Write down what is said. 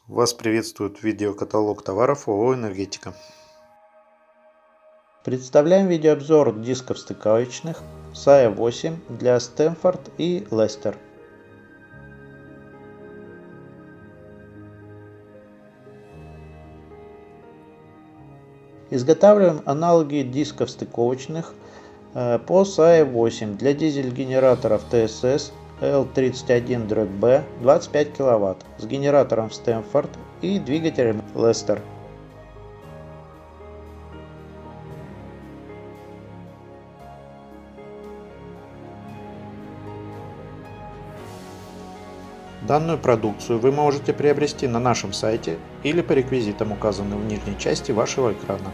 Вас приветствует видеокаталог товаров ООО «Энергетика». Представляем видеообзор дисков стыковочных SAE 8 для Stanford и Leicester. Изготавливаем аналоги дисков стыковочных по SAE 8 для дизель-генераторов TSS L31-B 25 кВт с генератором Stanford и двигателем Leicester. Данную продукцию вы можете приобрести на нашем сайте или по реквизитам, указанным в нижней части вашего экрана.